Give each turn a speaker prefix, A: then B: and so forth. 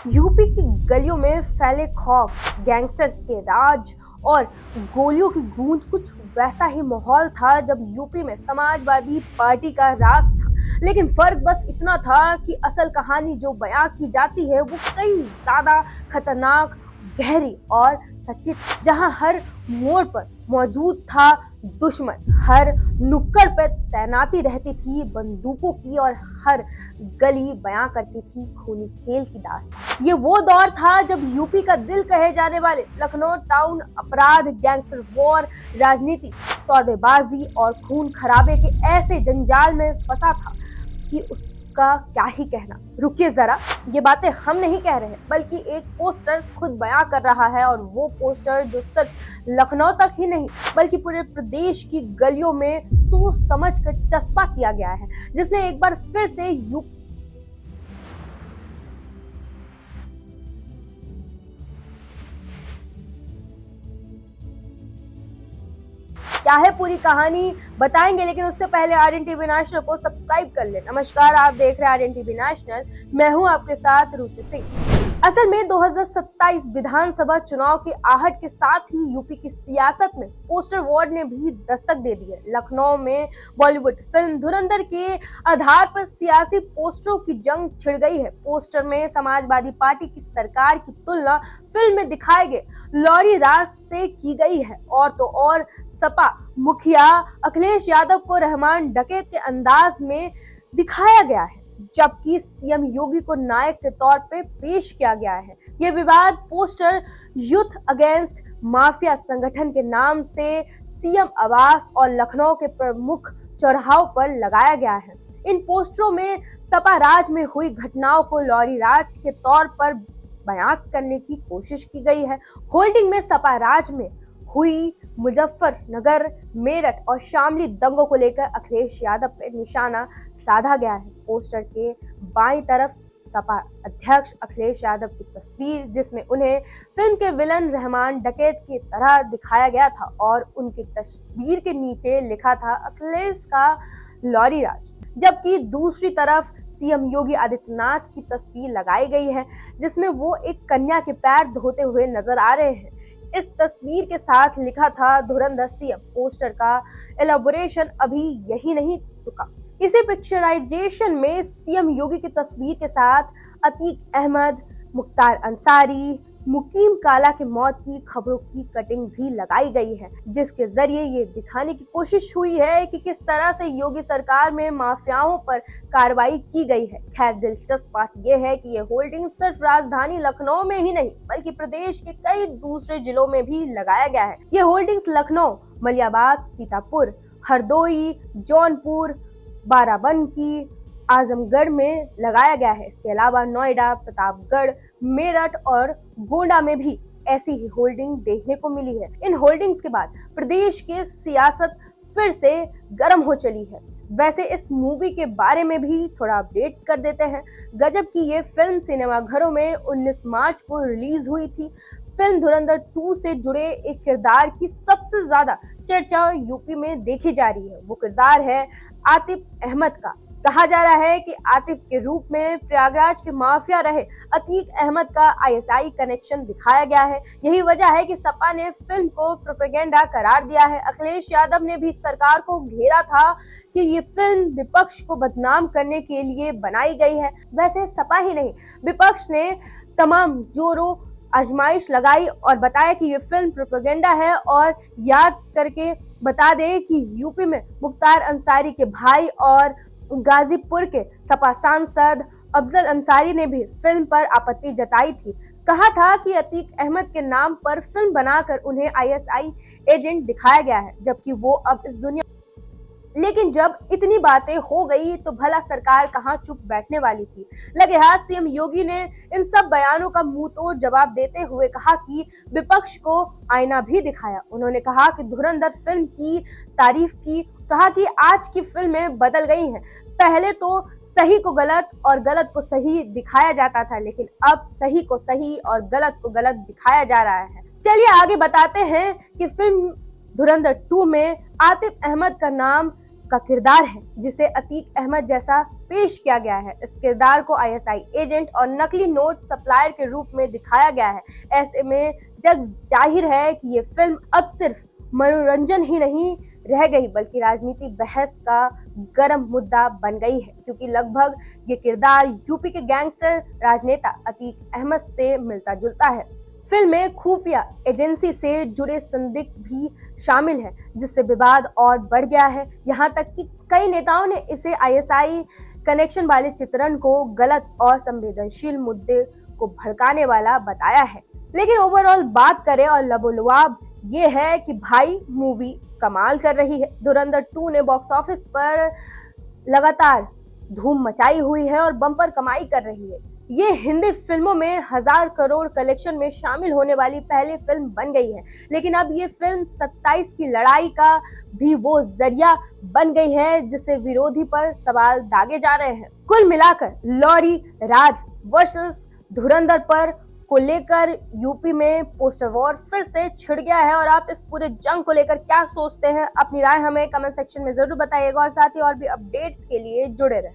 A: UP की गलियों में फैले खौफ, गैंगस्टर्स के राज और गोलियों की गूंज कुछ वैसा ही माहौल था जब यूपी में समाजवादी पार्टी का राज था। लेकिन फर्क बस इतना था कि असल कहानी जो बयां की जाती है वो कई ज्यादा खतरनाक, गहरी और सच्ची थी। जहां हर मोड़ पर मौजूद था दुश्मन, हर नुक्कड़ पर तैनाती रहती थी बंदूकों की और हर गली बयां करती थी खूनी खेल की दास्तान। ये वो दौर था जब यूपी का दिल कहे जाने वाले लखनऊ टाउन अपराध, गैंगस्टर वॉर, राजनीति, सौदेबाजी और खून खराबे के ऐसे जंजाल में फंसा था कि उसका क्या ही कहना। रुकिए जरा, ये बातें हम नहीं कह रहे बल्कि एक पोस्टर खुद बयां कर रहा है, और वो पोस्टर जो सिर्फ लखनऊ तक ही नहीं बल्कि पूरे प्रदेश की गलियों में सोच समझ कर चस्पा किया गया है, जिसने एक बार फिर से यूपी क्या है पूरी कहानी बताएंगे। लेकिन उससे पहले आरएन टीवी नेशनल को सब्सक्राइब कर ले। नमस्कार, आप देख रहे हैं आरएन टीवी नेशनल, मैं हूं आपके साथ रुचि सिंह। असल में 2027 विधानसभा चुनाव की आहट के साथ ही यूपी की सियासत में पोस्टर वॉर ने भी दस्तक दे दी है। लखनऊ में बॉलीवुड फिल्म धुरंधर के आधार पर सियासी पोस्टरों की जंग छिड़ गई है। पोस्टर में समाजवादी पार्टी की सरकार की तुलना फिल्म में दिखाए गए लॉरी राज से की गई है, और तो और सपा मुखिया अखिलेश यादव को रहमान डकैत के अंदाज में दिखाया गया है, जबकि सीएम योगी को नायक के तौर पे पेश किया गया है। ये विवाद पोस्टर यूथ अगेंस्ट माफिया संगठन के नाम से सीएम आवास और लखनऊ के प्रमुख चौराहों पर लगाया गया है। इन पोस्टरों में सपा राज में हुई घटनाओं को लॉरी राज के तौर पर बयां करने की कोशिश की गई है। होल्डिंग में सपा राज में हुई मुजफ्फरनगर, मेरठ और शामली दंगों को लेकर अखिलेश यादव पे निशाना साधा गया है। पोस्टर के बाईं तरफ सपा अध्यक्ष अखिलेश यादव की तस्वीर, जिसमें उन्हें फिल्म के विलन रहमान डकैत की तरह दिखाया गया था, और उनकी तस्वीर के नीचे लिखा था अखिलेश का लॉरी राज। जबकि दूसरी तरफ सीएम योगी आदित्यनाथ की तस्वीर लगाई गई है, जिसमें वो एक कन्या के पैर धोते हुए नजर आ रहे हैं। इस तस्वीर के साथ लिखा था धुरंधर सीएम। पोस्टर का एलाबोरेशन अभी यही नहीं रुका। इसी पिक्चराइजेशन में सीएम योगी की तस्वीर के साथ अतीक अहमद, मुख्तार अंसारी, मुकीम काला के मौत की खबरों की कटिंग भी लगाई गई है, जिसके जरिए ये दिखाने की कोशिश हुई है कि किस तरह से योगी सरकार में माफियाओं पर कार्रवाई की गई है। खैर, दिलचस्प बात यह है कि ये होल्डिंग सिर्फ राजधानी लखनऊ में ही नहीं बल्कि प्रदेश के कई दूसरे जिलों में भी लगाया गया है। ये होल्डिंग्स लखनऊ, मलियाबाद, सीतापुर, हरदोई, जौनपुर, बाराबंकी, आजमगढ़ में लगाया गया है। इसके अलावा नोएडा, प्रतापगढ़, मेरठ और गोंडा में भी ऐसी ही होल्डिंग देखने को मिली है। इन होल्डिंग्स के बाद प्रदेश की सियासत फिर से गर्म हो चली है। वैसे इस मूवी के बारे में भी थोड़ा अपडेट कर देते हैं। गजब की ये फिल्म सिनेमा घरों में 19 मार्च को रिलीज हुई थी। फिल्म धुरंधर 2 से जुड़े एक किरदार की सबसे ज्यादा चर्चा यूपी में देखी जा रही है। वो किरदार है आतिफ अहमद का। कहा जा रहा है कि आतिफ के रूप में प्रयागराज के माफिया रहे अतीक अहमद का आईएसआई कनेक्शन दिखाया गया है। यही वजह है कि सपा ने फिल्म को प्रोपेगेंडा करार दिया है। अखिलेश यादव ने भी सरकार को घेरा था कि ये फिल्म विपक्ष को बदनाम करने के लिए बनाई गई है। वैसे सपा ही नहीं, विपक्ष ने तमाम जोरों आजमाइश लगाई और बताया कि ये फिल्म प्रोपेगेंडा है। और याद करके बता दें कि यूपी में मुख्तार अंसारी के भाई और गाजीपुर के सपा सांसद अफजल अंसारी ने भी फिल्म पर आपत्ति जताई थी। कहा था कि अतीक अहमद के नाम पर फिल्म बनाकर उन्हें आईएसआई एजेंट दिखाया गया है, जबकि वो अब इस दुनिया। लेकिन जब इतनी बातें हो गई तो भला सरकार कहां चुप बैठने वाली थी। लगे हाथ सीएम योगी ने इन सब बयानों का मुंह तोड़ जवाब देते हुए कहा कि विपक्ष को आईना भी दिखाया। उन्होंने कहा कि धुरंधर फिल्म की तारीफ की, कहा कि आज की फिल्में बदल गई हैं। पहले तो सही को गलत और गलत को सही दिखाया जाता था, लेकिन अब सही को सही और गलत को गलत दिखाया जा रहा है। चलिए आगे बताते हैं कि फिल्म धुरंधर 2 में आतिफ अहमद का नाम का किरदार है, जिसे अतीक अहमद जैसा पेश किया गया है। इस किरदार को आईएसआई एजेंट और नकली नोट सप्लायर के रूप में दिखाया गया है। ऐसे में जग जाहिर है कि ये फिल्म अब सिर्फ मनोरंजन ही नहीं रह गई बल्कि राजनीति बहस का गर्म मुद्दा बन गई है, क्योंकि लगभग ये किरदार यूपी के गैंगस्टर राजनेता अतीक अहमद से मिलता जुलता है। फिल्म में खुफिया एजेंसी से जुड़े संदिग्ध भी शामिल हैं, जिससे विवाद और बढ़ गया है। यहाँ तक कि कई नेताओं ने इसे आईएसआई कनेक्शन वाले चित्रण को गलत और संवेदनशील मुद्दे को भड़काने वाला बताया है। लेकिन ओवरऑल बात करें और लबोलुआब ये है कि भाई मूवी कमाल कर रही है। धुरंधर 2 ने बॉक्स ऑफिस पर लगातार धूम मचाई हुई है और बम्पर कमाई कर रही है। ये हिंदी फिल्मों में 1000 करोड़ कलेक्शन में शामिल होने वाली पहली फिल्म बन गई है। लेकिन अब ये फिल्म 27 की लड़ाई का भी वो जरिया बन गई है जिससे विरोधी पर सवाल दागे जा रहे हैं। कुल मिलाकर लॉरी राज वर्सेस धुरंधर पर को लेकर यूपी में पोस्टर वॉर फिर से छिड़ गया है। और आप इस पूरे जंग को लेकर क्या सोचते हैं, अपनी राय हमें कमेंट सेक्शन में जरूर बताइएगा और साथ ही और भी अपडेट्स के लिए जुड़े रहें।